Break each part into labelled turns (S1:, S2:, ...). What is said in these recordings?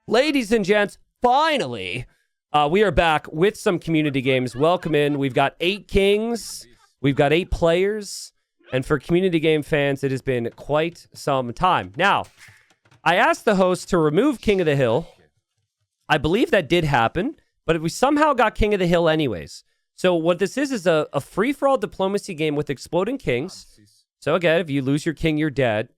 S1: Ladies and gents, finally, we are back with some community games. Welcome in. We've got 8 kings. We've got 8 players. And for community game fans, it has been quite some time. Now, I asked the host to remove King of the Hill. I believe that did happen, but we somehow got King of the Hill anyways. So what this is a free-for-all diplomacy game with exploding kings. So again, if you lose your king, you're dead.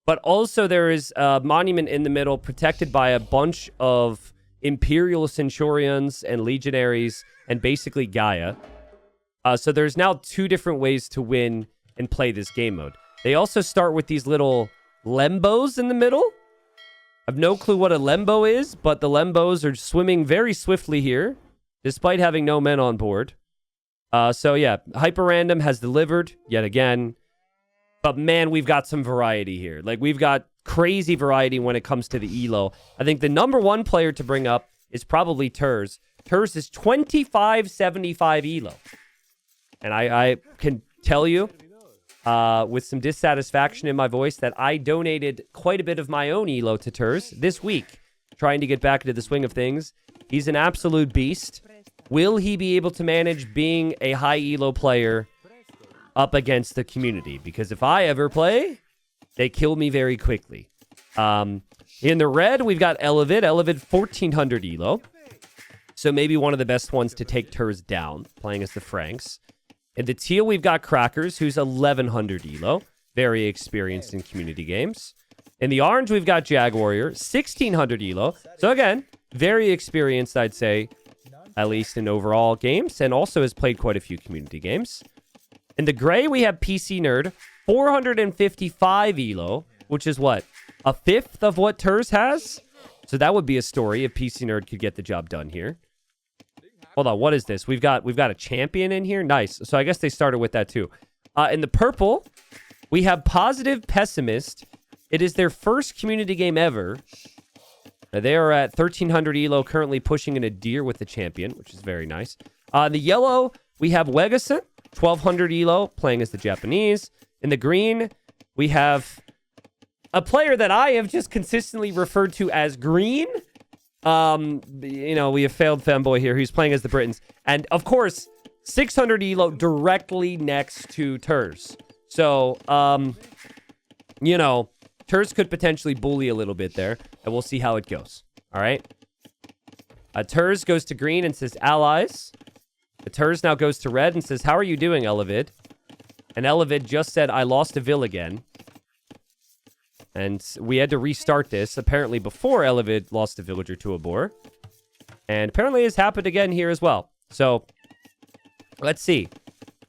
S1: But also there is a monument in the middle protected by a bunch of Imperial Centurions and Legionaries and basically Gaia. So there's now 2 different ways to win and play this game mode. They also start with these little lembos in the middle. I have no clue what a lembo is, but the lembos are swimming very swiftly here, despite having no men on board. So yeah, Hyper Random has delivered yet again. But man, we've got some variety here. Like, we've got crazy variety when it comes to the elo. I think the number 1 player to bring up is probably Turs. Turs is 2575 elo. And I can tell you, with some dissatisfaction in my voice, that I donated quite a bit of my own elo to Turs this week, trying to get back into the swing of things. He's an absolute beast. Will he be able to manage being a high elo player up against the community? Because if I ever play, they kill me very quickly. In the red, we've got Elevid. Elevid, 1400 elo. So maybe one of the best ones to take Turs down, playing as the Franks. In the teal, we've got Crackers, who's 1100 elo. Very experienced in community games. In the orange, we've got Jag Warrior, 1600 elo. So again, very experienced, I'd say, at least in overall games, and also has played quite a few community games. In the gray, we have PC Nerd, 455 elo, which is what? A fifth of what Turs has? So that would be a story if PC Nerd could get the job done here. Hold on, what is this? We've got a champion in here? Nice. So I guess they started with that too. In the purple, we have Positive Pessimist. It is their first community game ever. They are at 1300 elo, currently pushing in a deer with the champion, which is very nice. In the yellow, we have Wegason, 1200 elo, playing as the Japanese. In the green, we have a player that I have just consistently referred to as Green. You know, we have failed fanboy here who's playing as the Britons. And of course, 600 elo directly next to Turs. So, you know, Turs could potentially bully a little bit there, and we'll see how it goes. All right. Turs goes to green and says allies. Turs now goes to red and says, how are you doing, Elevid? And Elevid just said, I lost a Vil again. And we had to restart this, apparently before Elevid lost a villager to a boar. And apparently it's happened again here as well. So, let's see.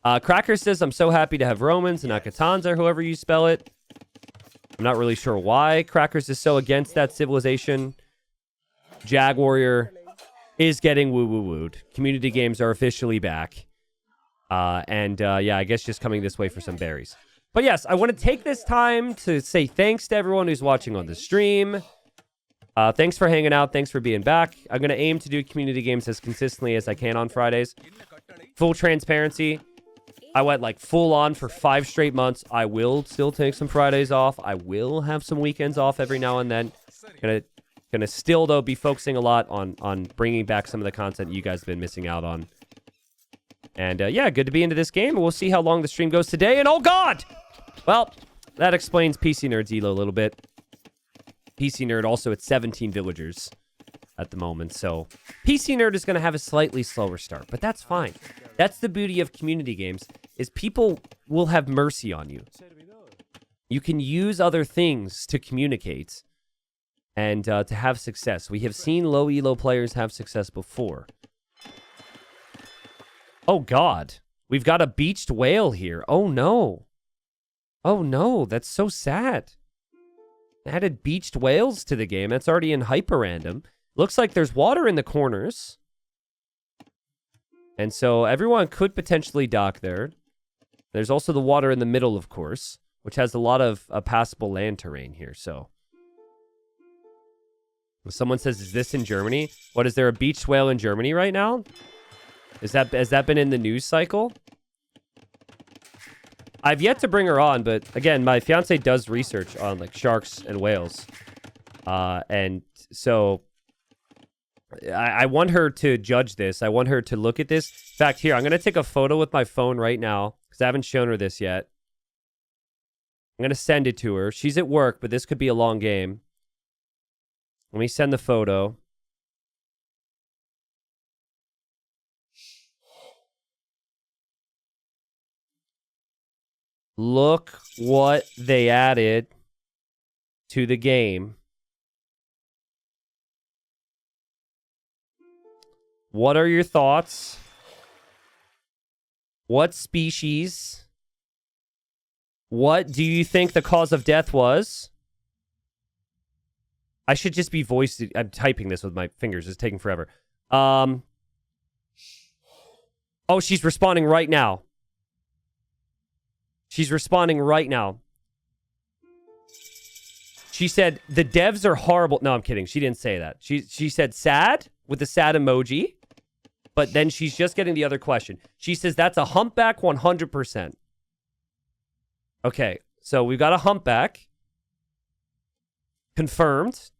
S1: Cracker says, I'm so happy to have Romans and Akatanza, or however you spell it. I'm not really sure why Crackers is so against that civilization. Jag Warrior is getting woo-woo-wooed. Community games are officially back. Yeah, I guess just coming this way for some berries. But yes, I want to take this time to say thanks to everyone who's watching on the stream. Thanks for hanging out. Thanks for being back. I'm going to aim to do community games as consistently as I can on Fridays. Full transparency. I went like full on for 5 straight months. I will still take some Fridays off. I will have some weekends off every now and then. Gonna still, though, be focusing a lot on bringing back some of the content you guys have been missing out on. And yeah, good to be into this game. We'll see how long the stream goes today. And oh god! Well, that explains PC Nerd's elo a little bit. PC Nerd also at 17 villagers at the moment. So PC Nerd is going to have a slightly slower start, but that's fine. That's the beauty of community games, is people will have mercy on you. You can use other things to communicate and to have success. We have seen low elo players have success before. Oh god, we've got a beached whale here. Oh no. Oh no, that's so sad. Added beached whales to the game. That's already in hyper random. Looks like there's water in the corners. And so everyone could potentially dock there. There's also the water in the middle, of course, which has a lot of passable land terrain here. So someone says, is this in Germany? What, is there a beached whale in Germany right now? Has that been in the news cycle? I've yet to bring her on, but again, my fiance does research on like sharks and whales. And so I want her to judge this. I want her to look at this. In fact, here, I'm going to take a photo with my phone right now because I haven't shown her this yet. I'm going to send it to her. She's at work, but this could be a long game. Let me send the photo. Look what they added to the game. What are your thoughts? What species? What do you think the cause of death was? I should just be I'm typing this with my fingers. It's taking forever. Oh, she's responding right now. She's responding right now. She said, the devs are horrible. No, I'm kidding. She didn't say that. She said sad with the sad emoji. But then she's just getting the other question. She says, that's a humpback 100%. Okay, so we've got a humpback. Confirmed.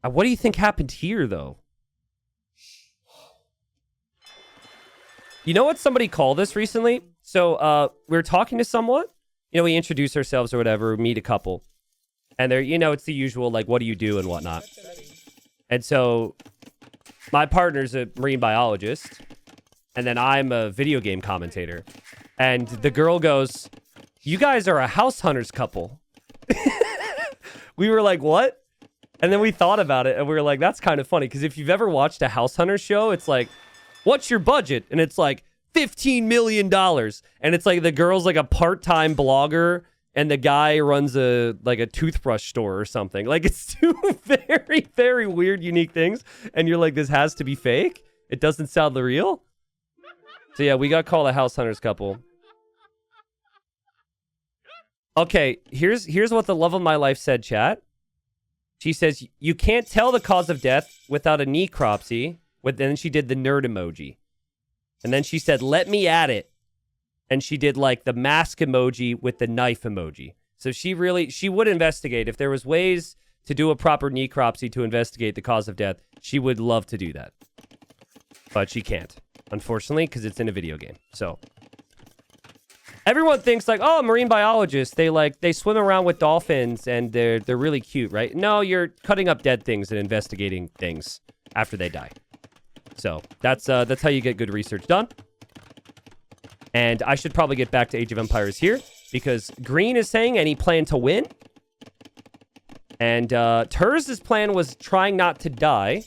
S1: What do you think happened here, though? You know what somebody called this recently? So we were talking to someone. You know, we introduce ourselves or whatever, meet a couple. And they're, you know, it's the usual, like, what do you do and whatnot. And so my partner's a marine biologist. And then I'm a video game commentator. And the girl goes, you guys are a house hunters couple. We were like, what? And then we thought about it and we were like, that's kind of funny. Because if you've ever watched a house hunter show, it's like, what's your budget? And it's like $15 million. And it's like the girl's like a part-time blogger and the guy runs a toothbrush store or something. Like it's two very, very weird, unique things. And you're like, this has to be fake. It doesn't sound real. So yeah, we got called a house hunters couple. Okay, here's what the love of my life said, chat. She says, you can't tell the cause of death without a necropsy. Then she did the nerd emoji. And then she said, let me at it. And she did like the mask emoji with the knife emoji. So she would investigate. If there was ways to do a proper necropsy to investigate the cause of death, she would love to do that. But she can't, unfortunately, because it's in a video game. So everyone thinks like, oh, marine biologists, they swim around with dolphins and they're really cute, right? No, you're cutting up dead things and investigating things after they die. So that's how you get good research done. And I should probably get back to Age of Empires here because Green is saying any plan to win. And Turs' plan was trying not to die,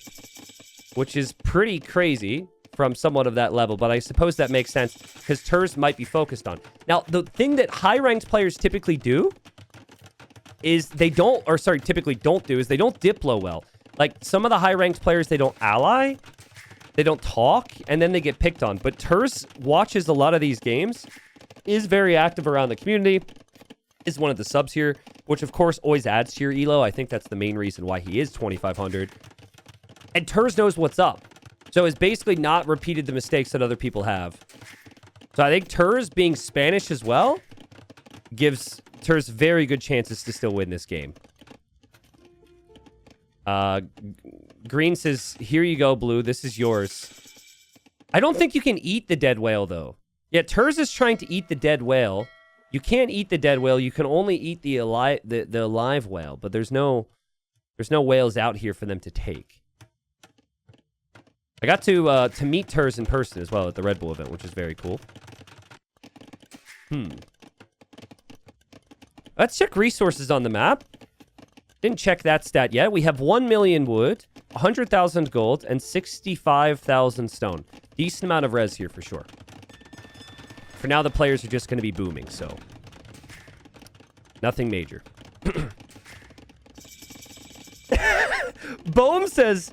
S1: which is pretty crazy from someone of that level, but I suppose that makes sense because Turs might be focused on. Now, the thing that high-ranked players typically do is typically don't do is they don't diplo well. Like, some of the high-ranked players, they don't ally, they don't talk, and then they get picked on. But Turs watches a lot of these games, is very active around the community, is one of the subs here, which, of course, always adds to your elo. I think that's the main reason why he is 2,500. And Turs knows what's up. So has basically not repeated the mistakes that other people have. So I think Turs being Spanish as well gives Turs very good chances to still win this game. Green says, here you go, Blue. This is yours. I don't think you can eat the dead whale, though. Yeah, Turs is trying to eat the dead whale. You can't eat the dead whale. You can only eat the live whale. But there's no whales out here for them to take. I got to meet Turs in person as well at the Red Bull event, which is very cool. Let's check resources on the map. Didn't check that stat yet. We have 1 million wood, 100,000 gold, and 65,000 stone. Decent amount of res here for sure. For now, the players are just going to be booming, so nothing major. Bohm says,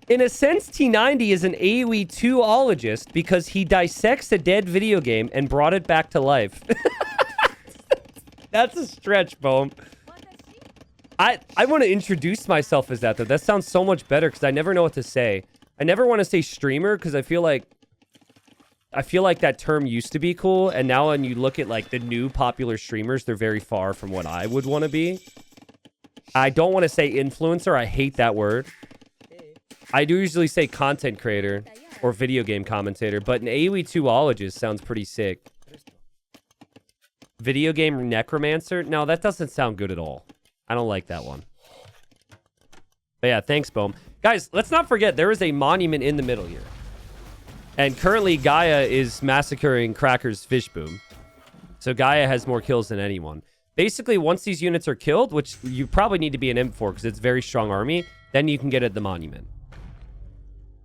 S1: in a sense, T90 is an AoE 2-ologist because he dissects a dead video game and brought it back to life. That's a stretch, Bohm. I want to introduce myself as that, though. That sounds so much better because I never know what to say. I never want to say streamer because I feel like that term used to be cool, and now when you look at like the new popular streamers, they're very far from what I would want to be. I don't want to say influencer. I hate that word. I do usually say content creator or video game commentator, but an AoE 2ologist sounds pretty sick. Video game necromancer? No, that doesn't sound good at all. I don't like that one. But yeah, thanks, Boom. Guys, let's not forget there is a monument in the middle here. And currently Gaia is massacring Cracker's fish boom. So Gaia has more kills than anyone. Basically, once these units are killed, which you probably need to be an imp for because it's a very strong army, then you can get at the monument.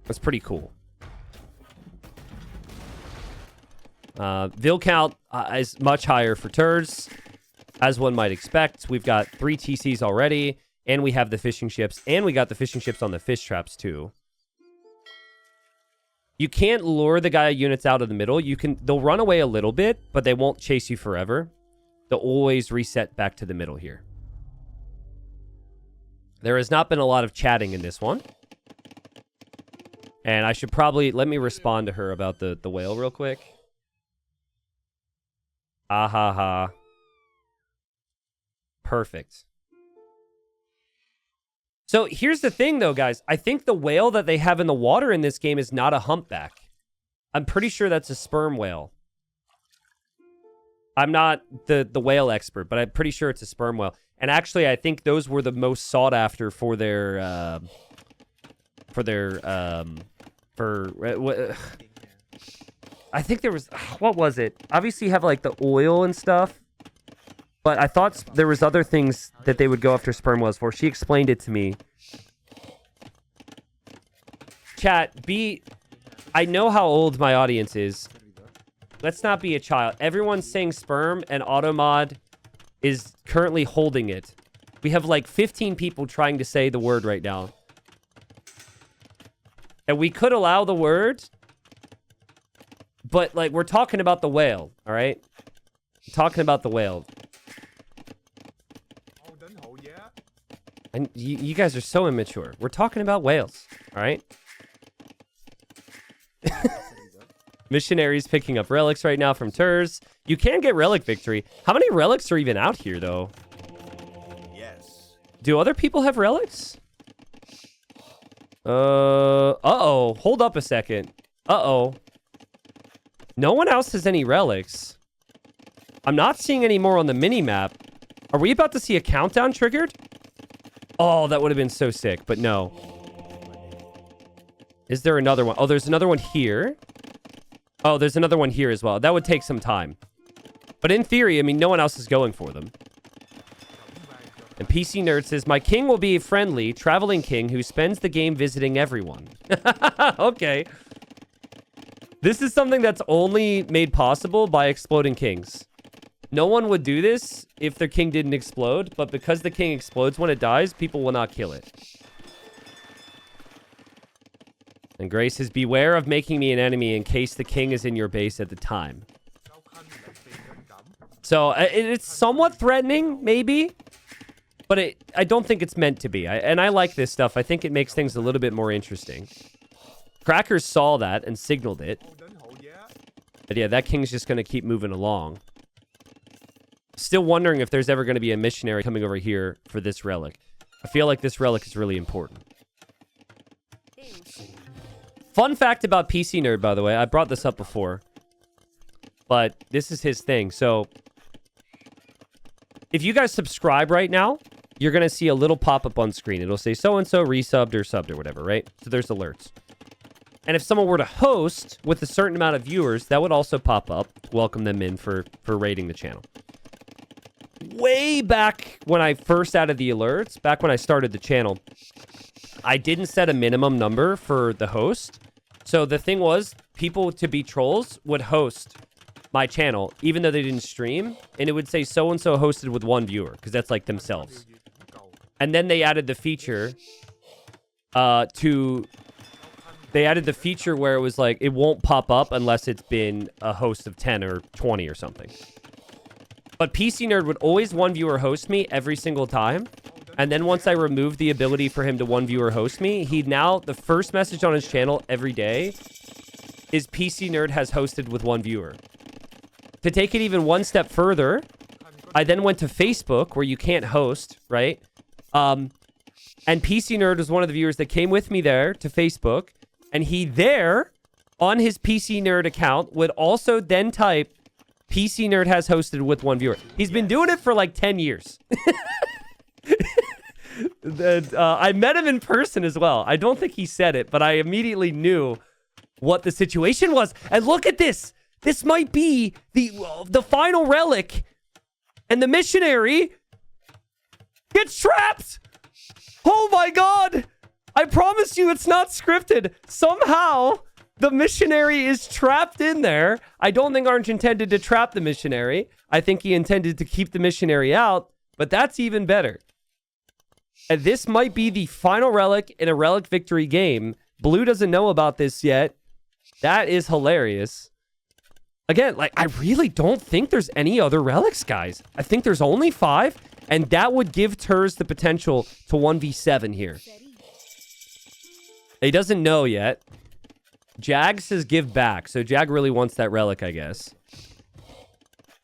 S1: That's pretty cool. Vil count is much higher for turds, as one might expect. We've got 3 TCs already, and we have the fishing ships, and we got the fishing ships on the fish traps too. You can't lure the Gaia units out of the middle. They'll run away a little bit, but they won't chase you forever. They'll always reset back to the middle here. There has not been a lot of chatting in this one. And I should probably... Let me respond to her about the whale real quick. Ah ha ha. Perfect. So here's the thing, though, guys. I think the whale that they have in the water in this game is not a humpback. I'm pretty sure that's a sperm whale. I'm not the whale expert, but I'm pretty sure it's a sperm whale. And actually, I think those were the most sought after for their I think there was, what was it? Obviously you have like the oil and stuff, but I thought there was other things that they would go after sperm whales for. She explained it to me. Chat, I know how old my audience is. Let's not be a child. Everyone's saying sperm, and Automod is currently holding it. We have like 15 people trying to say the word right now. And we could allow the word, but like we're talking about the whale, all right? We're talking about the whale. And you guys are so immature. We're talking about whales, all right? Missionaries picking up relics right now from Turs. You can get relic victory. How many relics are even out here, though? Yes. Do other people have relics? Uh-oh. Hold up a second. Uh-oh. No one else has any relics. I'm not seeing any more on the mini-map. Are we about to see a countdown triggered? Oh, that would have been so sick, but no. Is there another one? Oh, there's another one here. Oh, there's another one here as well. That would take some time. But in theory, I mean, no one else is going for them. And PC Nerd says, my king will be a friendly, traveling king who spends the game visiting everyone. Okay. This is something that's only made possible by exploding kings. No one would do this if their king didn't explode, but because the king explodes when it dies, people will not kill it. And Grace says, beware of making me an enemy in case the king is in your base at the time. So it's somewhat threatening, maybe, but I don't think it's meant to be. And I like this stuff. I think it makes things a little bit more interesting. Crackers saw that and signaled it. But yeah, that king's just going to keep moving along. Still wondering if there's ever going to be a missionary coming over here for this relic. I feel like this relic is really important. Fun fact about PC Nerd, by the way. I brought this up before. But this is his thing. So, if you guys subscribe right now, you're going to see a little pop-up on screen. It'll say so-and-so resubbed or subbed or whatever, right? So there's alerts. And if someone were to host with a certain amount of viewers, that would also pop up. Welcome them in for rating the channel. Way back when I first added the alerts, back when I started the channel, I didn't set a minimum number for the host. So the thing was, people to be trolls would host my channel, even though they didn't stream. And it would say so-and-so hosted with 1 viewer, because that's like themselves. And then they added the feature They added the feature where it was like, it won't pop up unless it's been a host of 10 or 20 or something. But PC Nerd would always 1 viewer host me every single time. And then once I removed the ability for him to 1 viewer host me, the first message on his channel every day is PC Nerd has hosted with 1 viewer. To take it even one step further, I then went to Facebook where you can't host, right? And PC Nerd was one of the viewers that came with me there to Facebook. And he there, on his PC Nerd account, would also then type, PC Nerd has hosted with one viewer. He's been doing it for like 10 years. I met him in person as well. I don't think he said it, but I immediately knew what the situation was. And look at this. This might be the final relic. And the missionary gets trapped. Oh my God. I promise you it's not scripted. Somehow the missionary is trapped in there. I don't think Orange intended to trap the missionary. I think he intended to keep the missionary out, but that's even better. And this might be the final relic in a relic victory game. Blue doesn't know about this yet. That is hilarious. Again, like, I really don't think there's any other relics, guys. I think there's only 5, and that would give Turs the potential to 1v7 here. He doesn't know yet. Jag says give back, so Jag really wants that relic, I guess.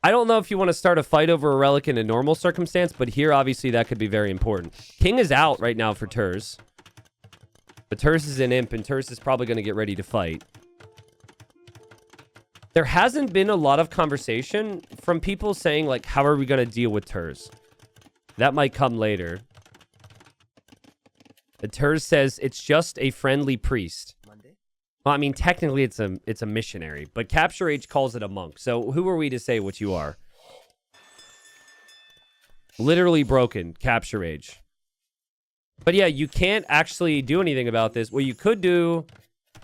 S1: I don't know if you want to start a fight over a relic in a normal circumstance, but here, obviously, that could be very important. King is out right now for Turs. But Turs is an imp, and Turs is probably going to get ready to fight. There hasn't been a lot of conversation from people saying, like, how are we going to deal with Turs? That might come later. The Turs says it's just a friendly priest. Well, I mean, technically it's a missionary, but Capture Age calls it a monk. So who are we to say what you are? Literally broken, Capture Age. But yeah, you can't actually do anything about this. What you could do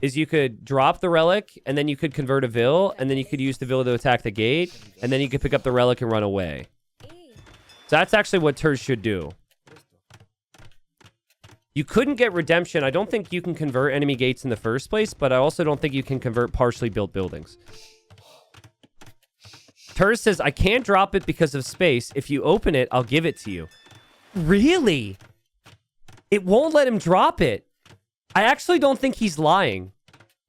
S1: is you could drop the relic, and then you could convert a Vil, and then you could use the Vil to attack the gate, and then you could pick up the relic and run away. So that's actually what Turs should do. You couldn't get redemption. I don't think you can convert enemy gates in the first place, but I also don't think you can convert partially built buildings. Turs says, I can't drop it because of space. If you open it, I'll give it to you. Really? It won't let him drop it. I actually don't think he's lying.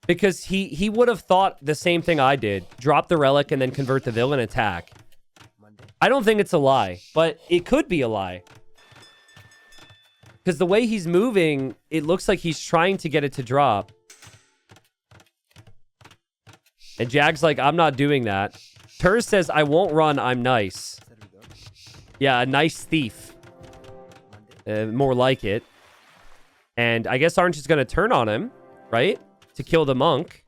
S1: Because he would have thought the same thing I did. Drop the relic and then convert the villain attack. I don't think it's a lie, but it could be a lie. Because the way he's moving, it looks like he's trying to get it to drop. And Jag's like, I'm not doing that. Turs says, I won't run, I'm nice. Yeah, a nice thief. More like it. And I guess Orange is going to turn on him, right? To kill the monk.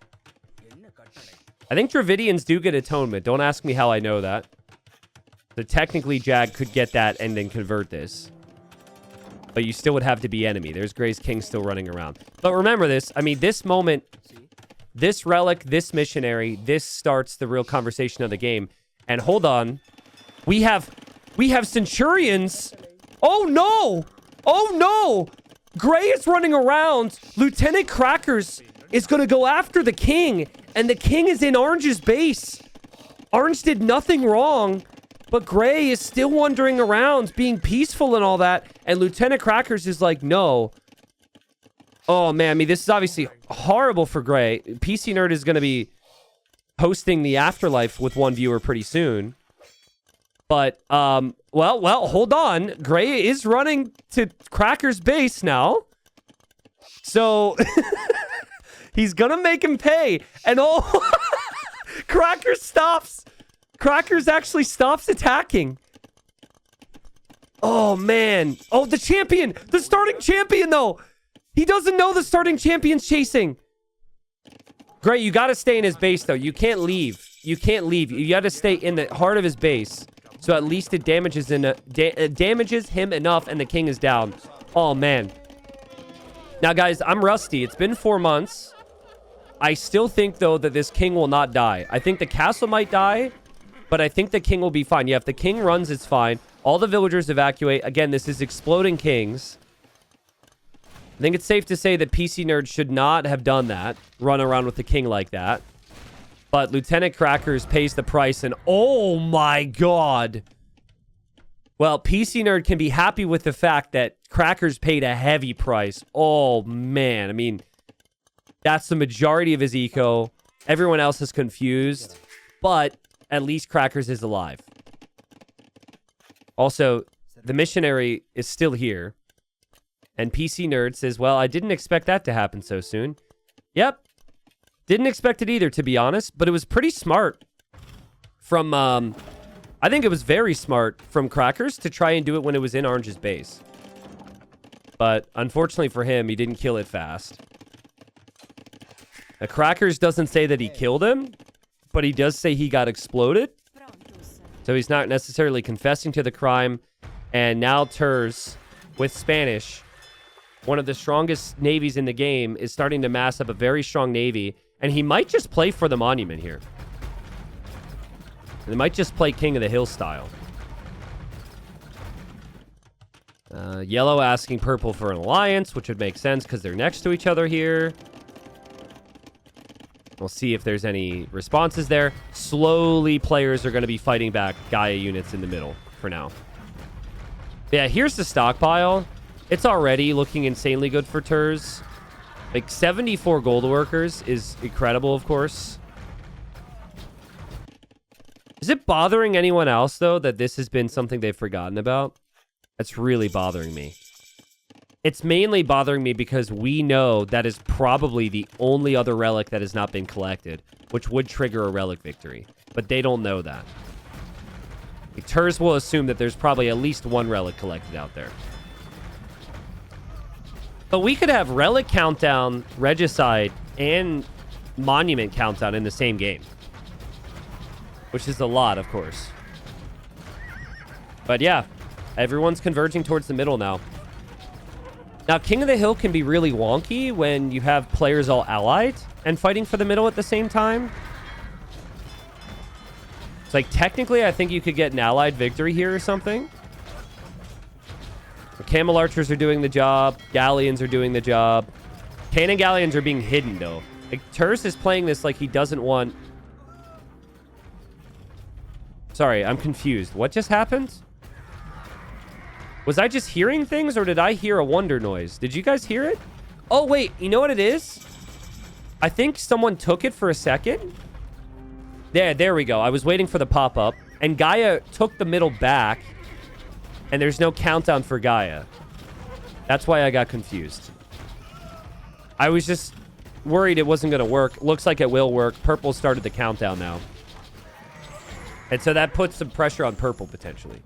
S1: I think Dravidians do get atonement. Don't ask me how I know that. So technically, Jag could get that and then convert this. But you still would have to be enemy. There's Grey's King still running around. But remember this. I mean, this moment, this relic, this missionary, this starts the real conversation of the game. And hold on. We have Centurions. Oh, no. Oh, no. Grey is running around. Lieutenant Crackers is going to go after the king. And the king is in Orange's base. Orange did nothing wrong. But Grey is still wandering around, being peaceful and all that. And Lieutenant Crackers is like, no. Oh, man. I mean, this is obviously horrible for Grey. PC Nerd is going to be hosting the Afterlife with one viewer pretty soon. But, well, hold on. Grey is running to Crackers' base now. So, he's going to make him pay. And, oh, Crackers stops. Crackers actually stops attacking. Oh, man. Oh, the champion. The starting champion, though. He doesn't know the starting champion's chasing. Grey, you got to stay in his base, though. You can't leave. You can't leave. You got to stay in the heart of his base. So at least it damages him enough, and the king is down. Oh, man. Now, guys, I'm rusty. It's been 4 months. I still think, though, that this king will not die. I think the castle might die. But I think the king will be fine. Yeah, if the king runs, it's fine. All the villagers evacuate. Again, this is exploding kings. I think it's safe to say that PC Nerd should not have done that. Run around with the king like that. But Lieutenant Crackers pays the price. And oh my god. Well, PC Nerd can be happy with the fact that Crackers paid a heavy price. Oh man. I mean, that's the majority of his eco. Everyone else is confused. But at least Crackers is alive. Also, the missionary is still here. And PC Nerd says, well, I didn't expect that to happen so soon. Yep. Didn't expect it either, to be honest. But it was pretty smart from... I think it was very smart from Crackers to try and do it when it was in Orange's base. But unfortunately for him, he didn't kill it fast. Crackers doesn't say that he killed him, but he does say he got exploded. So he's not necessarily confessing to the crime. And now Turs, with Spanish, one of the strongest navies in the game, is starting to mass up a very strong navy. And he might just play for the monument here. They might just play King of the Hill style. Yellow asking purple for an alliance, which would make sense because they're next to each other here. We'll see if there's any responses there. Slowly, players are going to be fighting back Gaia units in the middle for now. Yeah, here's the stockpile. It's already looking insanely good for Turs. Like, 74 gold workers is incredible, of course. Is it bothering anyone else, though, that this has been something they've forgotten about? That's really bothering me. It's mainly bothering me because we know that is probably the only other relic that has not been collected, which would trigger a relic victory. But they don't know that. Turs will assume that there's probably at least one relic collected out there. But we could have relic countdown, regicide, and monument countdown in the same game. Which is a lot, of course. But yeah, everyone's converging towards the middle now. Now, King of the Hill can be really wonky when you have players all allied and fighting for the middle at the same time. It's like, technically, I think you could get an allied victory here or something. The Camel Archers are doing the job. Galleons are doing the job. Cannon Galleons are being hidden, though. Like, Turs is playing this like he doesn't want... Sorry, I'm confused. What just happened? Was I just hearing things, or did I hear a wonder noise? Did you guys hear it? Oh, wait. You know what it is? I think someone took it for a second. There we go. I was waiting for the pop-up. And Gaia took the middle back. And there's no countdown for Gaia. That's why I got confused. I was just worried it wasn't going to work. Looks like it will work. Purple started the countdown now. And so that puts some pressure on purple, potentially.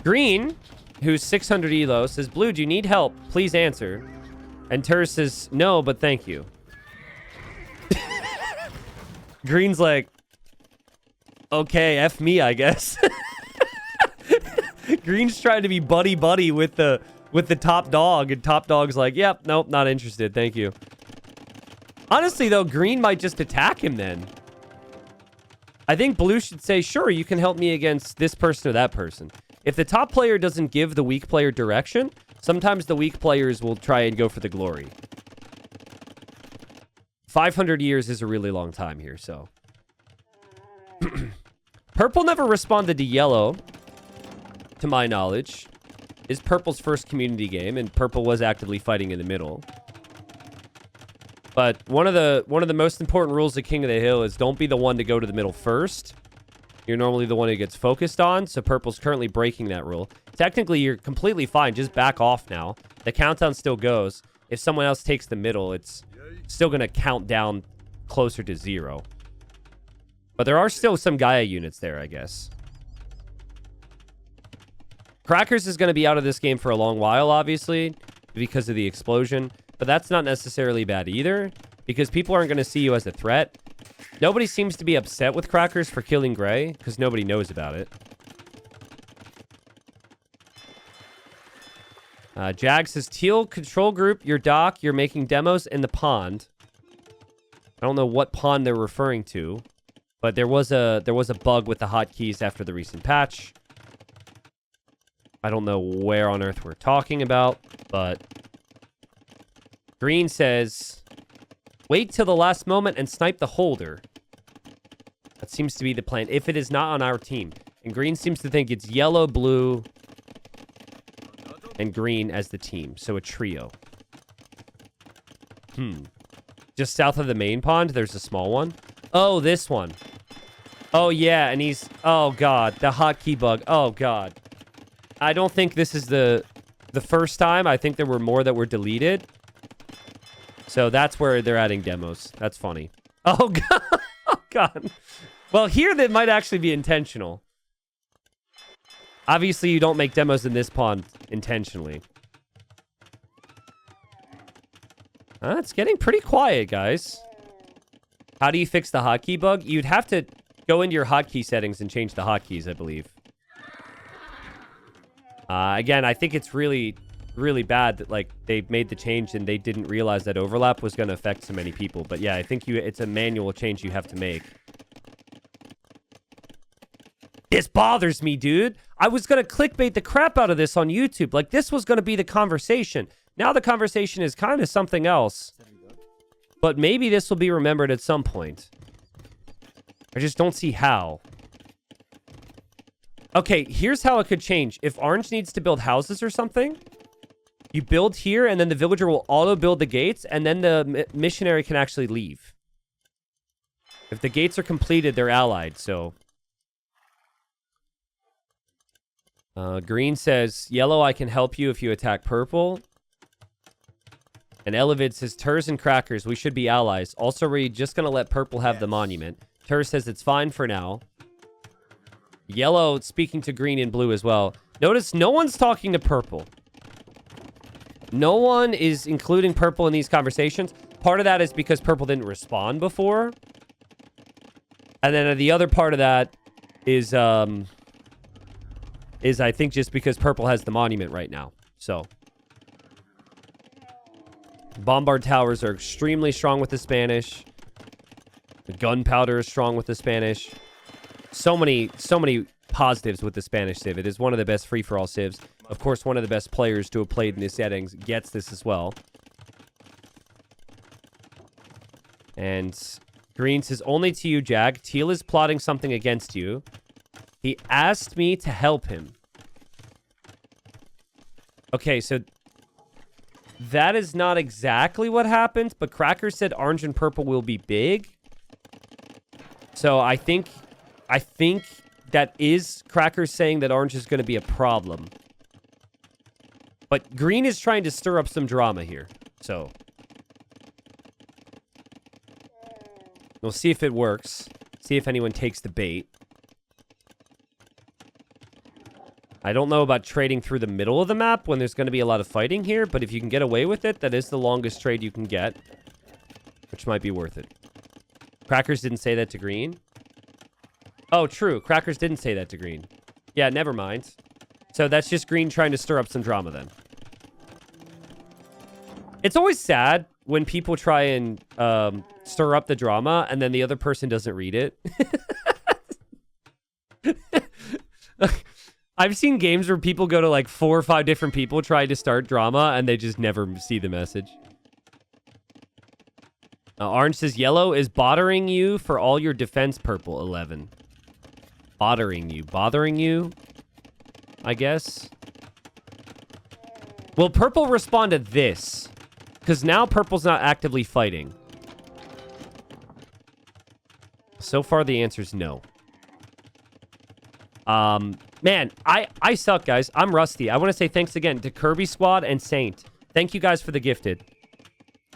S1: Green, who's 600 elo, says, Blue, do you need help? Please answer. And Turs says, no, but thank you. Green's like, okay, F me, I guess. Green's trying to be buddy-buddy with the top dog, and top dog's like, yep, nope, not interested, thank you. Honestly, though, Green might just attack him then. I think Blue should say, sure, you can help me against this person or that person. If the top player doesn't give the weak player direction, sometimes the weak players will try and go for the glory. 500 years is a really long time here, so. Purple never responded to yellow, to my knowledge. It's Purple's first community game, and Purple was actively fighting in the middle. But one of the most important rules of King of the Hill is don't be the one to go to the middle first. You're normally the one who gets focused on, so Purple's currently breaking that rule. Technically, you're completely fine. Just back off now. The countdown still goes. If someone else takes the middle, it's still going to count down closer to 0. But there are still some Gaia units there, I guess. Crackers is going to be out of this game for a long while, obviously, because of the explosion. But that's not necessarily bad either, because people aren't going to see you as a threat. Nobody seems to be upset with Crackers for killing Gray, because nobody knows about it. Jag says, Teal control group, your dock, you're making demos in the pond. I don't know what pond they're referring to, but there was a bug with the hotkeys after the recent patch. I don't know where on earth we're talking about, but Green says, wait till the last moment and snipe the holder. That seems to be the plan, if it is not on our team. And Green seems to think it's yellow, blue, and green as the team. So a trio. Just south of the main pond, there's a small one. Oh, this one. Oh, yeah, and he's... Oh, God, the hotkey bug. Oh, God. I don't think this is the the first time. I think there were more that were deleted. So that's where they're adding demos. That's funny. Oh, God. Oh, God. Well, here that might actually be intentional. Obviously, you don't make demos in this pond intentionally. It's getting pretty quiet, guys. How do you fix the hotkey bug? You'd have to go into your hotkey settings and change the hotkeys, I believe. Again, I think it's really, really bad that like they made the change and they didn't realize that overlap was going to affect so many people. But yeah, I think it's a manual change you have to make. This bothers me, dude. I was going to clickbait the crap out of this on YouTube. Like, this was going to be the conversation. Now the conversation is kind of something else. But maybe this will be remembered at some point. I just don't see how. Okay, here's how it could change. If Orange needs to build houses or something, you build here, and then the villager will auto-build the gates, and then the missionary can actually leave. If the gates are completed, they're allied, so... Green says, yellow, I can help you if you attack purple. And Elevid says, Turs and Crackers, we should be allies. Also, we're just going to let purple have the monument. Turs says it's fine for now. Yellow speaking to green and blue as well. Notice no one's talking to purple. No one is including purple in these conversations. Part of that is because purple didn't respond before. And then the other part of that is I think just because purple has the monument right now. So bombard towers are extremely strong with the Spanish. The gunpowder is strong with the Spanish. So many positives with the Spanish civ. It is one of the best free-for-all civs. Of course, one of the best players to have played in these settings gets this as well. And Green says, only to you, Jag. Teal is plotting something against you. He asked me to help him. Okay, so that is not exactly what happened, but Cracker said orange and purple will be big. So I think that is Cracker saying that orange is going to be a problem. But green is trying to stir up some drama here. So we'll see if it works. See if anyone takes the bait. I don't know about trading through the middle of the map when there's going to be a lot of fighting here, but if you can get away with it, that is the longest trade you can get, which might be worth it. Crackers didn't say that to green. Oh, true. Crackers didn't say that to green. Yeah, never mind. So that's just green trying to stir up some drama then. It's always sad when people try and stir up the drama and then the other person doesn't read it. I've seen games where people go to like 4 or 5 different people trying to start drama and they just never see the message. Orange says yellow is bothering you for all your defense, purple 11. Bothering you, I guess. Will purple respond to this? Because now purple's not actively fighting. So far the answer is no. Man, I suck, guys. I'm rusty. I want to say thanks again to Kirby Squad and Saint. Thank you guys for the gifted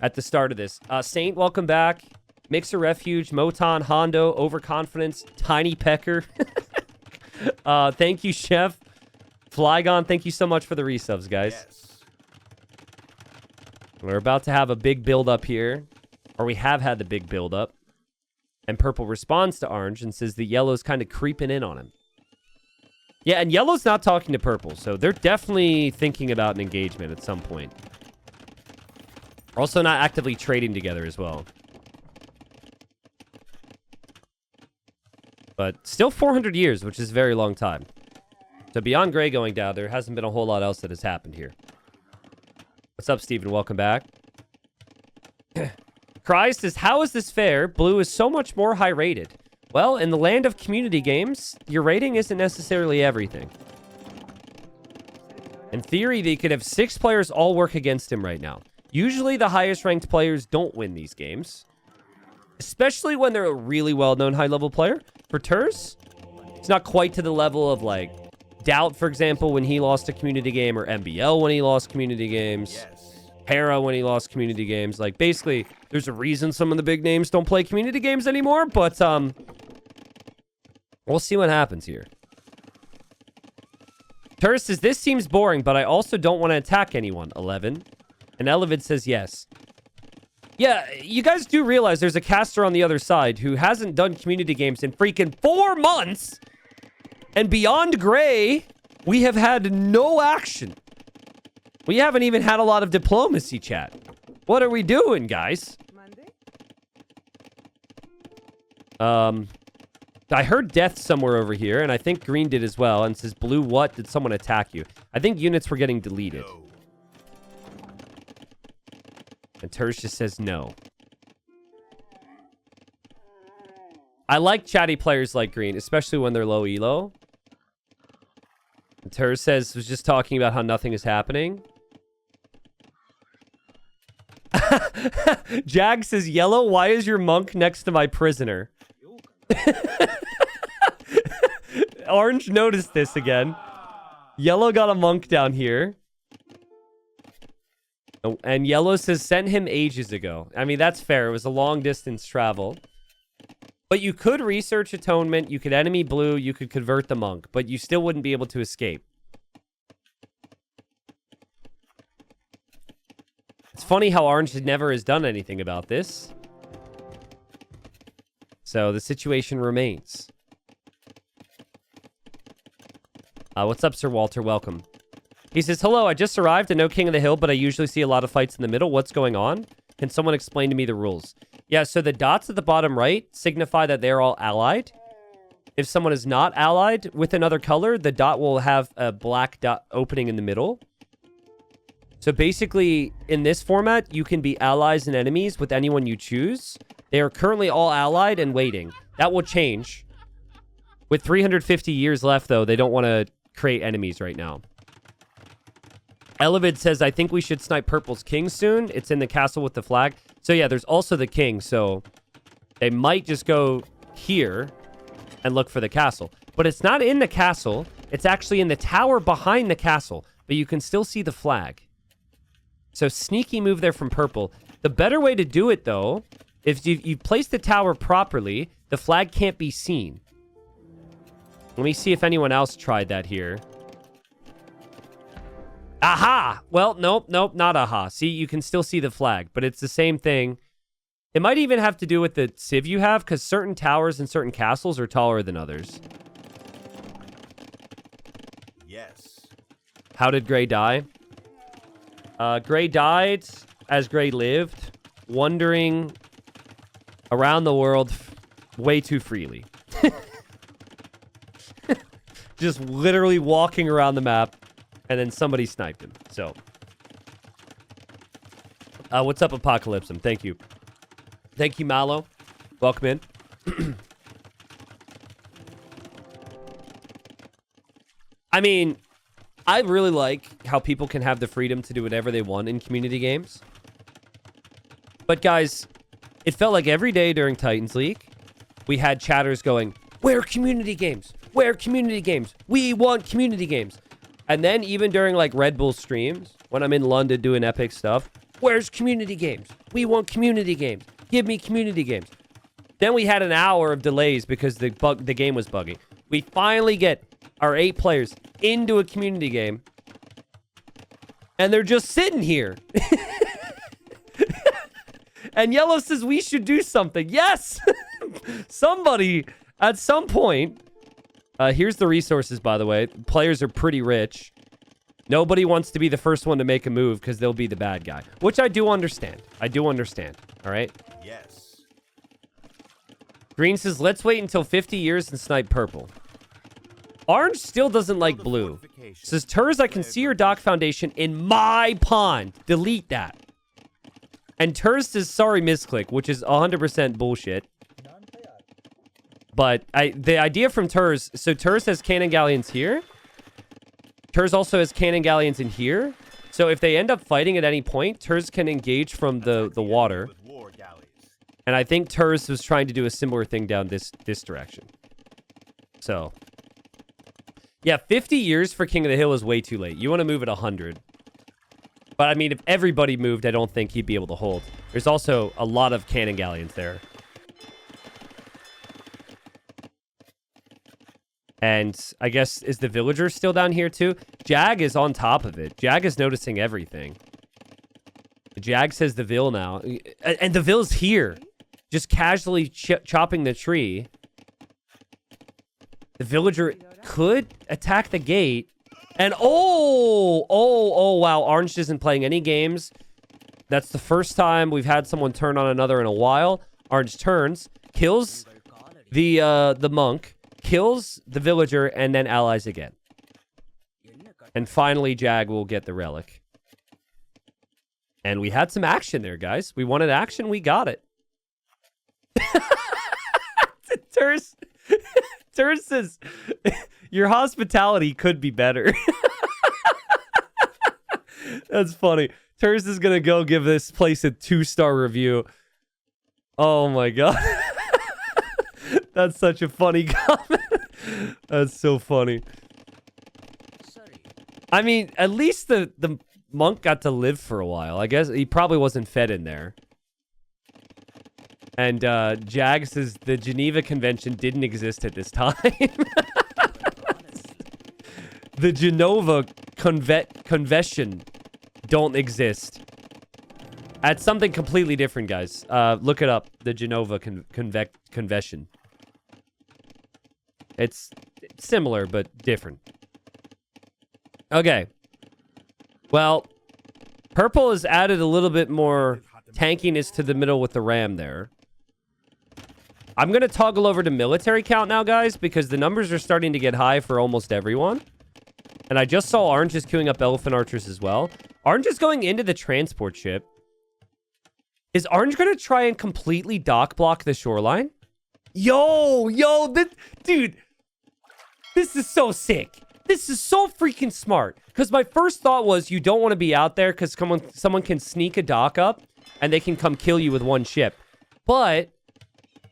S1: at the start of this. Saint, welcome back. Mixer Refuge, Moton, Hondo, Overconfidence, Tiny Pecker. Thank you, Chef. Flygon, thank you so much for the resubs, guys. Yes. We're about to have a big build-up here. Or we have had the big build-up. And purple responds to orange and says the yellow's kind of creeping in on him. Yeah, and yellow's not talking to purple, so they're definitely thinking about an engagement at some point. Also not actively trading together as well. But still 400 years, which is a very long time. So beyond gray going down, there hasn't been a whole lot else that has happened here. What's up, Steven? Welcome back. Cries says, how is this fair? Blue is so much more high rated. Well, in the land of community games, your rating isn't necessarily everything. In theory, they could have 6 players all work against him right now. Usually, the highest ranked players don't win these games. Especially when they're a really well-known high-level player. For Turs, it's not quite to the level of, like, Doubt, for example, when he lost a community game, or MBL when he lost community games. Hera when he lost community games. Like, basically, there's a reason some of the big names don't play community games anymore, but, we'll see what happens here. Turris says, this seems boring, but I also don't want to attack anyone. 11. And Elevid says, yes. Yeah, you guys do realize there's a caster on the other side who hasn't done community games in freaking 4 months. And beyond Gray, we have had no action. We haven't even had a lot of diplomacy, chat. What are we doing, guys? I heard death somewhere over here, and I think green did as well. And it says, blue, what? Did someone attack you? I think units were getting deleted. No. And Tersh just says no. I like chatty players like green, especially when they're low elo. And Tersh says, was just talking about how nothing is happening. Jag says, yellow, why is your monk next to my prisoner? Orange noticed this again. Yellow got a monk down here. Oh, and yellow says, sent him ages ago. I mean, that's fair. It was a long distance travel. But you could research atonement. You could enemy blue. You could convert the monk. But you still wouldn't be able to escape. It's funny how Orange never has done anything about this. So the situation remains. What's up, Sir Walter? Welcome. He says, hello, I just arrived. I know King of the Hill, but I usually see a lot of fights in the middle. What's going on? Can someone explain to me the rules? Yeah, so the dots at the bottom right signify that they're all allied. If someone is not allied with another color, the dot will have a black dot opening in the middle. So basically, in this format, you can be allies and enemies with anyone you choose. They are currently all allied and waiting. That will change. With 350 years left, though, they don't want to create enemies right now. Elevid says, I think we should snipe Purple's king soon. It's in the castle with the flag. So yeah, there's also the king. So they might just go here and look for the castle. But it's not in the castle. It's actually in the tower behind the castle. But you can still see the flag. So sneaky move there from Purple. The better way to do it, though, if you place the tower properly, the flag can't be seen. Let me see if anyone else tried that here. Aha! Well, nope, not aha. See, you can still see the flag, but it's the same thing. It might even have to do with the civ you have, because certain towers and certain castles are taller than others.
S2: Yes.
S1: How did Gray die? Gray died as Gray lived, wandering around the world way too freely. Just literally walking around the map, and then somebody sniped him. So, what's up, Apocalypsum? Thank you. Thank you, Malo. Welcome in. I mean, I really like how people can have the freedom to do whatever they want in community games. But guys, it felt like every day during Titans League, we had chatters going, where are community games? Where are community games? We want community games. And then even during like Red Bull streams, when I'm in London doing epic stuff, where's community games? We want community games. Give me community games. Then we had an hour of delays because the game was buggy. We finally get our 8 players into a community game, and they're just sitting here. And Yellow says we should do something. Yes! Somebody, at some point... here's the resources, by the way. Players are pretty rich. Nobody wants to be the first one to make a move because they'll be the bad guy. Which I do understand. I do understand. All right?
S2: Yes.
S1: Green says, let's wait until 50 years and snipe Purple. Orange still doesn't like blue. Says, Turs, I can see your dock foundation in my pond. Delete that. And Turs says, sorry, misclick, which is 100% bullshit. But the idea from Turs, so Turs has cannon galleons here. Turs also has cannon galleons in here. So if they end up fighting at any point, Turs can engage from the water. And I think Turs was trying to do a similar thing down this direction. So, Yeah, 50 years for King of the Hill is way too late. You want to move at 100. But, I mean, if everybody moved, I don't think he'd be able to hold. There's also a lot of cannon galleons there. And I guess, is the villager still down here too? Jag is on top of it. Jag is noticing everything. Jag says the Vil now. And the Vil's here. Just casually chopping the tree. The villager could attack the gate. And oh, wow. Orange isn't playing any games. That's the first time we've had someone turn on another in a while. Orange turns, kills the monk, kills the villager, and then allies again. And finally, Jag will get the relic. And we had some action there, guys. We wanted action. We got it. Turs says, your hospitality could be better. That's funny. Turs is going to go give this place a 2-star review. Oh, my God. That's such a funny comment. That's so funny. I mean, at least the monk got to live for a while. I guess he probably wasn't fed in there. And Jag says the Geneva Convention didn't exist at this time. The Genova Convention don't exist. That's something completely different, guys. Look it up. The Genova Convention. It's similar, but different. Okay. Well, purple has added a little bit more tankiness to the middle with the ram there. I'm going to toggle over to military count now, guys, because the numbers are starting to get high for almost everyone. And I just saw Orange is queuing up elephant archers as well. Orange is going into the transport ship. Is Orange going to try and completely dock block the shoreline? Yo, dude, this is so sick. This is so freaking smart. Because my first thought was you don't want to be out there because someone can sneak a dock up and they can come kill you with one ship. But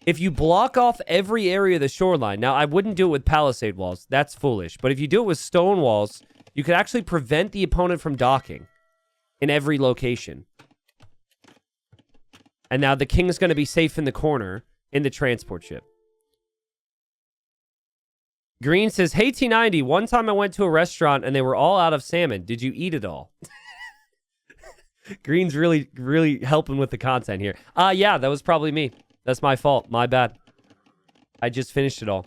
S1: if you block off every area of the shoreline, now I wouldn't do it with palisade walls. That's foolish. But if you do it with stone walls, you could actually prevent the opponent from docking in every location. And now the king is going to be safe in the corner in the transport ship. Green says, hey, T90, one time I went to a restaurant and they were all out of salmon. Did you eat it all? Green's really, really helping with the content here. Yeah, that was probably me. That's my fault. My bad. I just finished it all.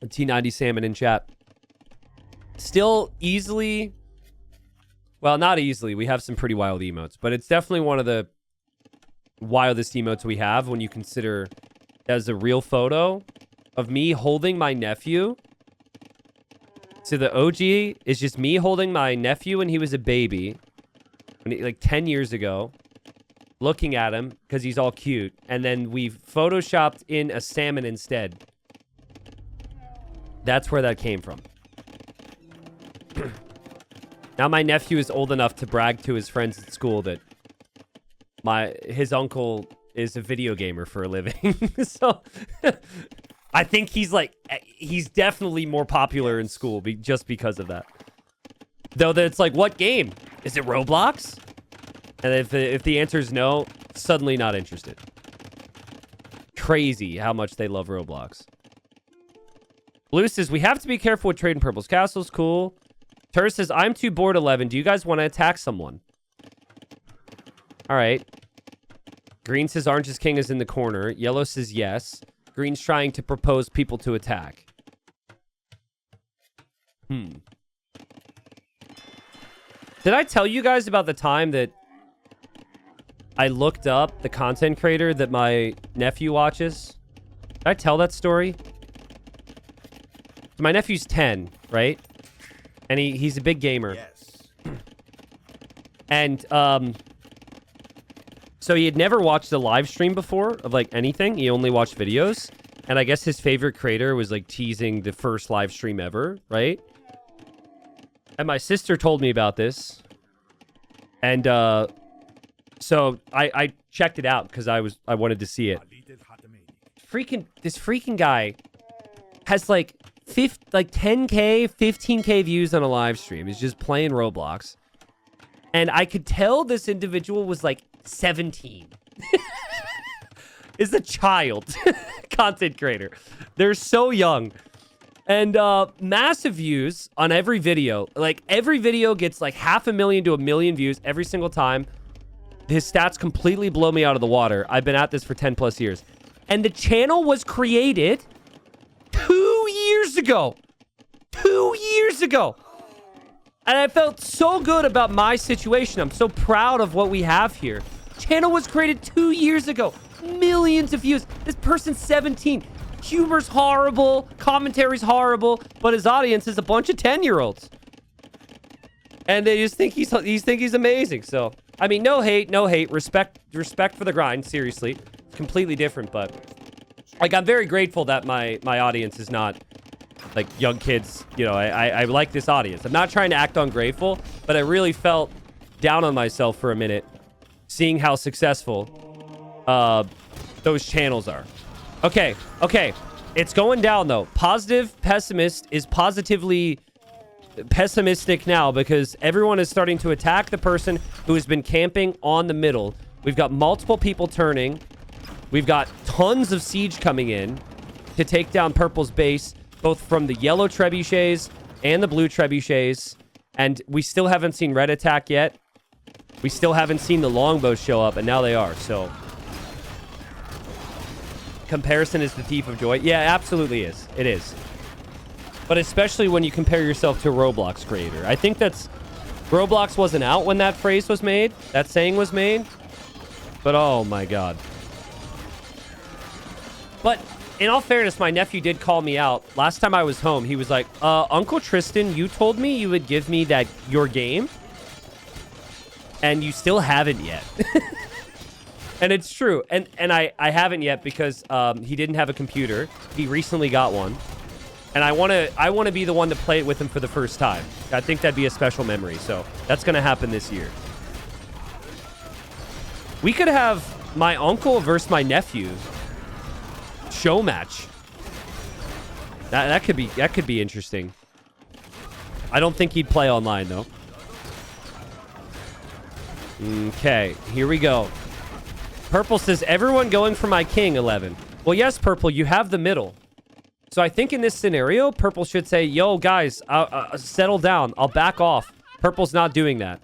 S1: A T90 salmon in chat. Still easily... Well, not easily. We have some pretty wild emotes. But it's definitely one of the wildest emotes we have when you consider as a real photo of me holding my nephew. So the OG is just me holding my nephew when he was a baby. Like 10 years ago. Looking at him because he's all cute. And then we've photoshopped in a salmon instead. That's where that came from. Now my nephew is old enough to brag to his friends at school that his uncle is a video gamer for a living. So I think he's definitely more popular in school just because of that. Though it's like, what game? Is it Roblox? And if the answer is no, suddenly not interested. Crazy how much they love Roblox. Blue says, we have to be careful with trading Purple's castles. Cool. Tur says, I'm too bored 11. Do you guys want to attack someone? All right. Green says, Orange's king is in the corner. Yellow says, yes. Green's trying to propose people to attack. Did I tell you guys about the time that I looked up the content creator that my nephew watches? Did I tell that story? My nephew's 10, right? And he's a big gamer.
S2: Yes.
S1: And so he had never watched a live stream before of like anything. He only watched videos. And I guess his favorite creator was like teasing the first live stream ever, right? And my sister told me about this. And so I checked it out because I wanted to see it. This freaking guy has like like 10K, 15K views on a live stream. He's just playing Roblox. And I could tell this individual was like 17. Is a child content creator. They're so young. And massive views on every video. Like every video gets like 500,000 to 1 million views every single time. His stats completely blow me out of the water. I've been at this for 10 plus years. And the channel was created 2 years ago. 2 years ago. And I felt so good about my situation. I'm so proud of what we have here. Channel was created 2 years ago. Millions of views. This person's 17. Humor's horrible. Commentary's horrible. But his audience is a bunch of 10-year-olds. And they just think he's amazing. So, I mean, no hate, no hate. Respect for the grind. Seriously. Completely different, but like I'm very grateful that my audience is not like young kids. You know, I like this audience. I'm not trying to act ungrateful, but I really felt down on myself for a minute seeing how successful those channels are. Okay. It's going down though. Positive pessimist is positively pessimistic now because everyone is starting to attack the person who has been camping on the middle. We've got multiple people turning. We've got tons of siege coming in to take down Purple's base, both from the yellow trebuchets and the blue trebuchets. And we still haven't seen red attack yet. We still haven't seen the longbows show up, and now they are. So comparison is the thief of joy. Yeah, absolutely is. It is. But especially when you compare yourself to a Roblox creator. I think that's... Roblox wasn't out when that phrase was made. That saying was made. But oh my god. But in all fairness, my nephew did call me out. Last time I was home, he was like, Uncle Tristan, you told me you would give me your game. And you still haven't yet. And it's true. And I haven't yet because he didn't have a computer. He recently got one. And I want to be the one to play it with him for the first time. I think that'd be a special memory. So that's going to happen this year. We could have my uncle versus my nephew show match. That could be interesting. I don't think he'd play online though. Okay, here we go. Purple says, everyone going for my king, 11. Well, yes, Purple, you have the middle. So I think in this scenario, Purple should say, yo, guys, settle down. I'll back off. Purple's not doing that.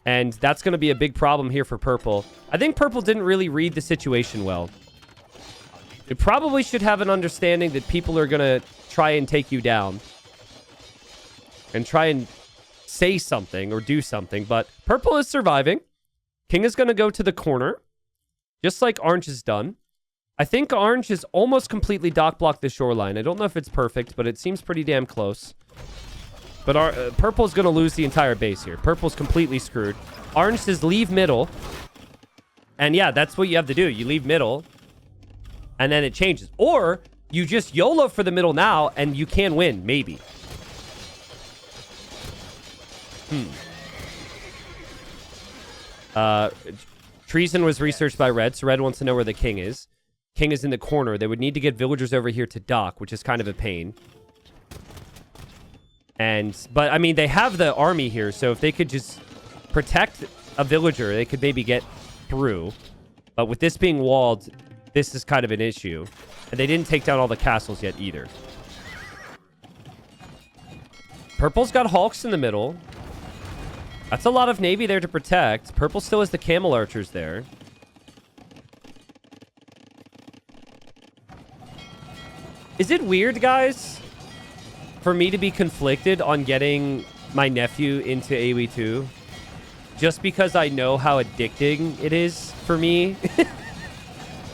S1: And that's going to be a big problem here for Purple. I think Purple didn't really read the situation well. It probably should have an understanding that people are going to try and take you down. And try and say something or do something. But Purple is surviving. King is going to go to the corner. Just like Orange has done. I think Orange has almost completely dock blocked the shoreline. I don't know if it's perfect, but it seems pretty damn close. But Purple's going to lose the entire base here. Purple's completely screwed. Orange says leave middle. And yeah, that's what you have to do. You leave middle. And then it changes. Or you just YOLO for the middle now, and you can win, maybe. Treason was researched by Red, so Red wants to know where the king is. King is in the corner. They would need to get villagers over here to dock, which is kind of a pain. But I mean, they have the army here, so if they could just protect a villager, they could maybe get through. But with this being walled, this is kind of an issue. And they didn't take down all the castles yet either. Purple's got Hulks in the middle. That's a lot of navy there to protect. Purple still has the camel archers there. Is it weird, guys, for me to be conflicted on getting my nephew into AoE2? Just because I know how addicting it is for me.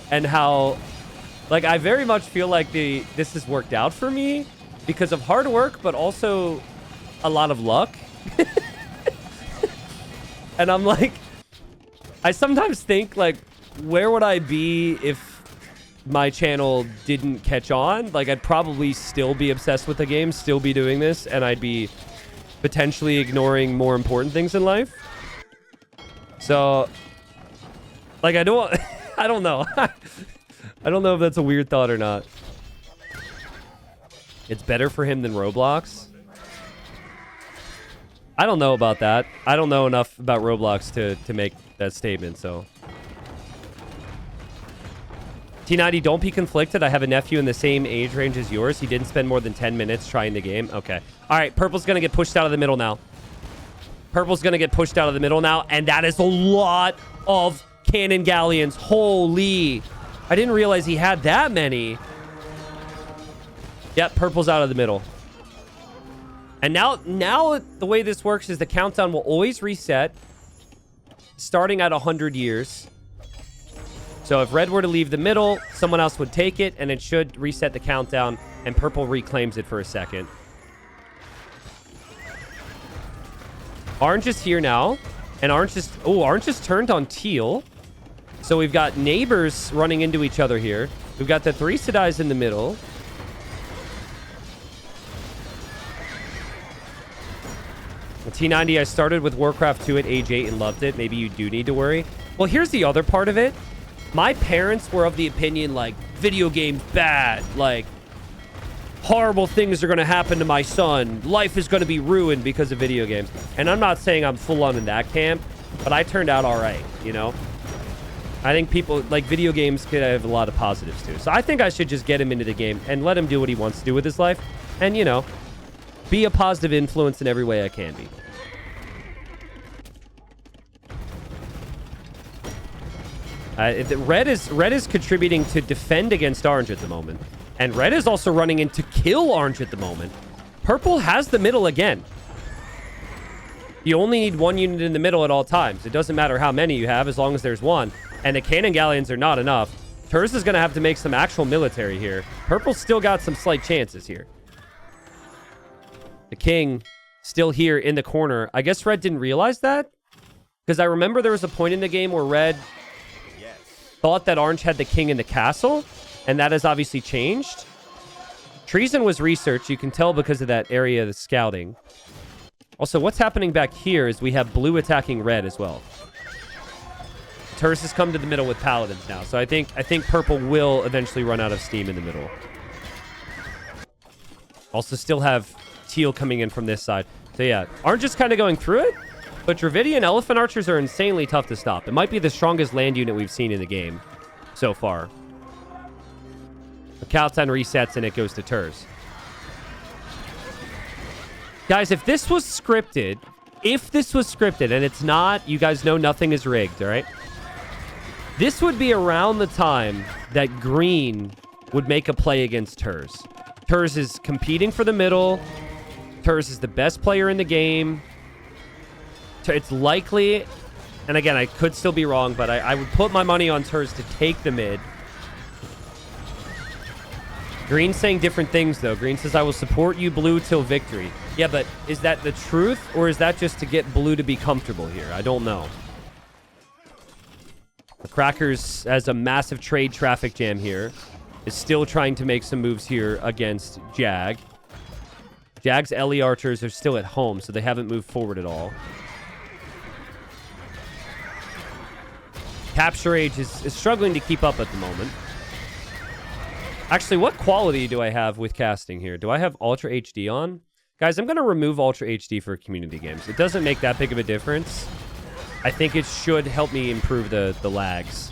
S1: And how, like, I very much feel like this has worked out for me because of hard work, but also a lot of luck. And I'm like, I sometimes think, like, where would I be if my channel didn't catch on? Like, I'd probably still be obsessed with the game, still be doing this, and I'd be potentially ignoring more important things in life. So, like, I don't know. I don't know if that's a weird thought or not. It's better for him than Roblox. I don't know about that. I don't know enough about Roblox to make that statement, so. T90, don't be conflicted. I have a nephew in the same age range as yours. He didn't spend more than 10 minutes trying the game. Okay. All right, purple's going to get pushed out of the middle now. Purple's going to get pushed out of the middle now, and that is a lot of cannon galleons. Holy. I didn't realize he had that many. Yep, purple's out of the middle. And now the way this works is the countdown will always reset starting at 100 years. So if red were to leave the middle, someone else would take it, and it should reset the countdown, and purple reclaims it for a second. Orange is here now, and orange just turned on teal. So we've got neighbors running into each other here. We've got the 3 Sedais in the middle. T90, I started with Warcraft 2 at age 8 and loved it. Maybe you do need to worry. Well, here's the other part of it. My parents were of the opinion, like, video games bad. Like, horrible things are going to happen to my son. Life is going to be ruined because of video games. And I'm not saying I'm full on in that camp, but I turned out all right, you know? I think people, like, video games could have a lot of positives, too. So I think I should just get him into the game and let him do what he wants to do with his life. And, you know, be a positive influence in every way I can be. Red is contributing to defend against orange at the moment. And red is also running in to kill orange at the moment. Purple has the middle again. You only need 1 unit in the middle at all times. It doesn't matter how many you have as long as there's 1. And the cannon galleons are not enough. Turs is going to have to make some actual military here. Purple's still got some slight chances here. The king still here in the corner. I guess red didn't realize that. Because I remember there was a point in the game where red thought that orange had the king in the castle, and that has obviously changed. Treason was researched. You can tell because of that area of the scouting. Also, what's happening back here is we have blue attacking red as well. Turs has come to the middle with paladins now, so I think purple will eventually run out of steam in the middle. Also, still have teal coming in from this side. So yeah, orange is kind of going through it. But Dravidian Elephant Archers are insanely tough to stop. It might be the strongest land unit we've seen in the game so far. The countdown resets and it goes to Turs. Guys, if this was scripted, and it's not, you guys know nothing is rigged, all right? This would be around the time that green would make a play against Turs. Turs is competing for the middle. Turs is the best player in the game. It's likely, and again, I could still be wrong, but I would put my money on Turs to take the mid. Green's saying different things, though. Green says, I will support you, blue, till victory. Yeah, but is that the truth, or is that just to get blue to be comfortable here? I don't know. The Crackers has a massive trade traffic jam here. Is still trying to make some moves here against Jag. Jag's Ellie Archers are still at home, so they haven't moved forward at all. Capture Age is struggling to keep up at the moment. Actually, what quality do I have with casting here? Do I have Ultra HD on? Guys, I'm going to remove Ultra HD for community games. It doesn't make that big of a difference. I think it should help me improve the lags.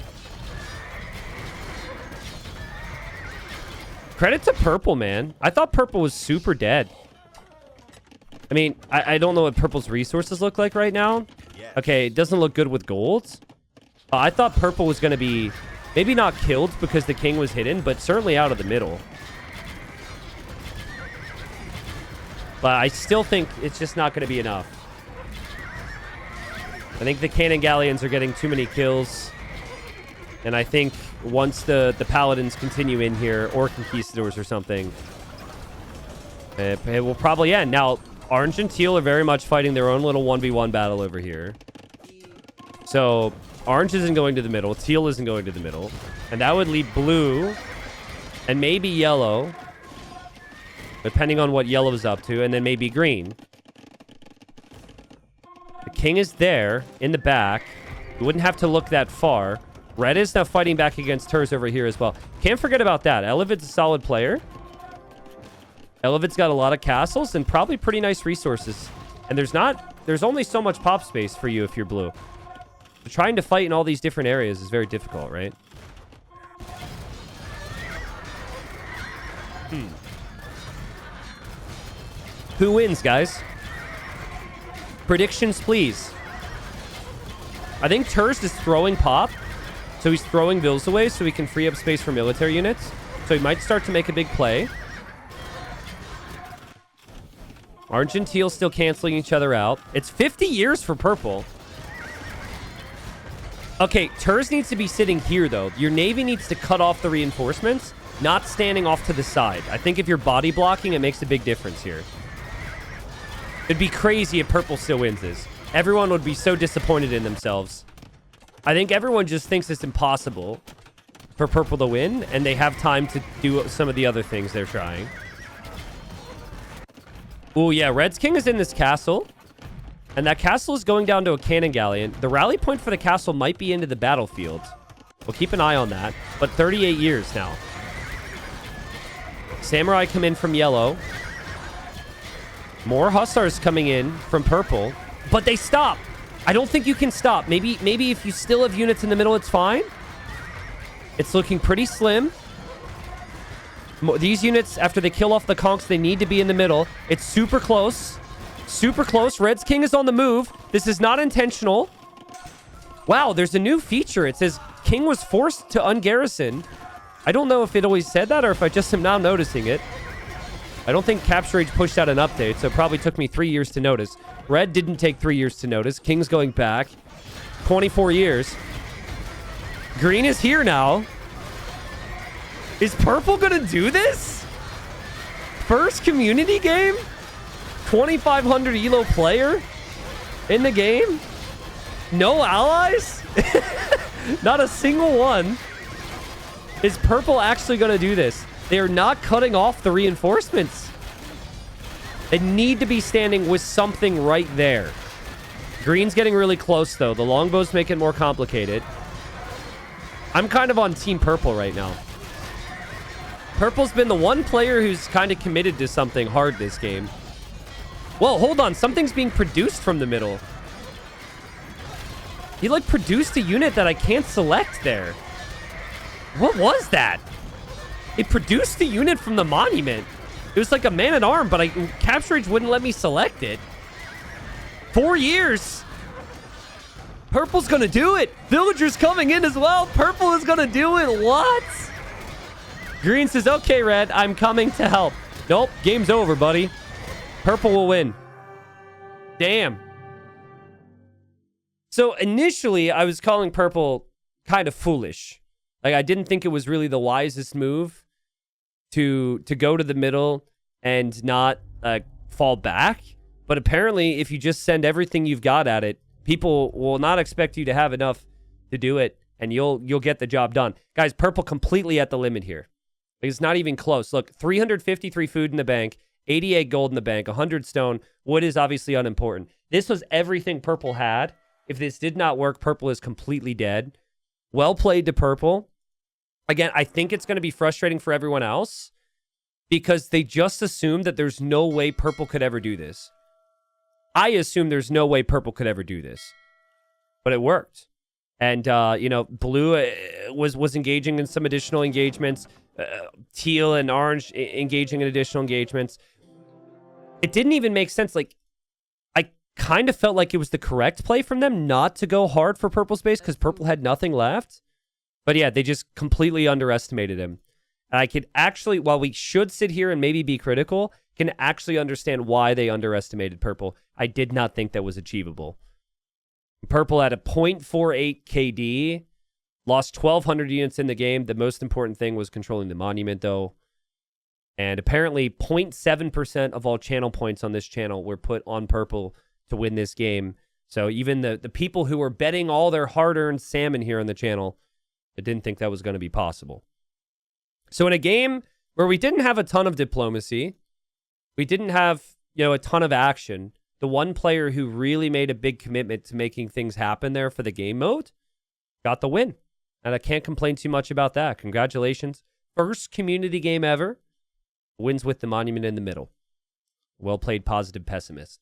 S1: Credit to purple, man. I thought purple was super dead. I mean, I don't know what purple's resources look like right now. Okay, it doesn't look good with gold. I thought purple was going to be maybe not killed because the king was hidden, but certainly out of the middle. But I still think it's just not going to be enough. I think the cannon galleons are getting too many kills. And I think once the paladins continue in here, or conquistadors or something, it will probably end. Now, orange and teal are very much fighting their own little 1v1 battle over here. So orange isn't going to the middle. Teal isn't going to the middle. And that would leave blue and maybe yellow, depending on what yellow is up to, and then maybe green. The king is there in the back. You wouldn't have to look that far. Red is now fighting back against Turs over here as well. Can't forget about that. Elevid's a solid player. Elevid's got a lot of castles and probably pretty nice resources. And there's only so much pop space for you if you're blue. But trying to fight in all these different areas is very difficult, right? Who wins, guys? Predictions, please. I think Turst is throwing pop. So he's throwing bills away so he can free up space for military units. So he might start to make a big play. Orange and teal still canceling each other out. It's 50 years for purple. Okay, Turst needs to be sitting here, though. Your navy needs to cut off the reinforcements, not standing off to the side. I think if you're body blocking, it makes a big difference here. It'd be crazy if purple still wins this. Everyone would be so disappointed in themselves. I think everyone just thinks it's impossible for purple to win, and they have time to do some of the other things they're trying. Oh, yeah, Red's king is in this castle, and that castle is going down to a cannon galleon. The rally point for the castle might be into the battlefield. We'll keep an eye on that, but 38 years now. Samurai come in from yellow. More hussars coming in from purple, but they stop. I don't think you can stop. Maybe if you still have units in the middle, it's fine. It's looking pretty slim. These units, after they kill off the conks, they need to be in the middle. It's super close. Super close. Red's king is on the move. This is not intentional. Wow, there's a new feature. It says king was forced to ungarrison. I don't know if it always said that or if I just am now noticing it. I don't think Capture Age pushed out an update, so it probably took me 3 years to notice. Red didn't take 3 years to notice. King's going back. 24 years. Green is here now. Is purple gonna do this? First community game? 2,500 elo player in the game? No allies? Not a single one. Is purple actually gonna do this? They are not cutting off the reinforcements. They need to be standing with something right there. Green's getting really close, though. The longbows make it more complicated. I'm kind of on Team Purple right now. Purple's been the one player who's kind of committed to something hard this game. Whoa, hold on. Something's being produced from the middle. He, like, produced a unit that I can't select there. What was that? It produced a unit from the monument. It was like a man-at-arm, but Capture Age wouldn't let me select it. 4 years. Purple's gonna do it. Villagers coming in as well. Purple is gonna do it. What? Green says, okay, Red, I'm coming to help. Nope, game's over, buddy. Purple will win. Damn. So initially, I was calling purple kind of foolish. Like, I didn't think it was really the wisest move to go to the middle and not fall back. But apparently, if you just send everything you've got at it, people will not expect you to have enough to do it, and you'll get the job done. Guys, purple completely at the limit here. It's not even close. Look, 353 food in the bank, 88 gold in the bank, 100 stone. Wood is obviously unimportant. This was everything purple had. If this did not work, purple is completely dead. Well played to purple. Again, I think it's going to be frustrating for everyone else because they just assumed that there's no way purple could ever do this. I assume there's no way purple could ever do this, but it worked. And, blue was engaging in some additional engagements. Teal and orange engaging in additional engagements. It didn't even make sense. Like, I kind of felt like it was the correct play from them not to go hard for purple's base because purple had nothing left. But yeah, they just completely underestimated him. And I could actually, while we should sit here and maybe be critical, can actually understand why they underestimated purple. I did not think that was achievable. Purple had a 0.48 KD, lost 1,200 units in the game. The most important thing was controlling the monument, though. And apparently 0.7% of all channel points on this channel were put on purple to win this game. So even the people who were betting all their hard-earned salmon here on the channel, I didn't think that was going to be possible. So in a game where we didn't have a ton of diplomacy, we didn't have, a ton of action, the one player who really made a big commitment to making things happen there for the game mode got the win. And I can't complain too much about that. Congratulations. First community game ever Wins with the monument in the middle. Well played, positive pessimist.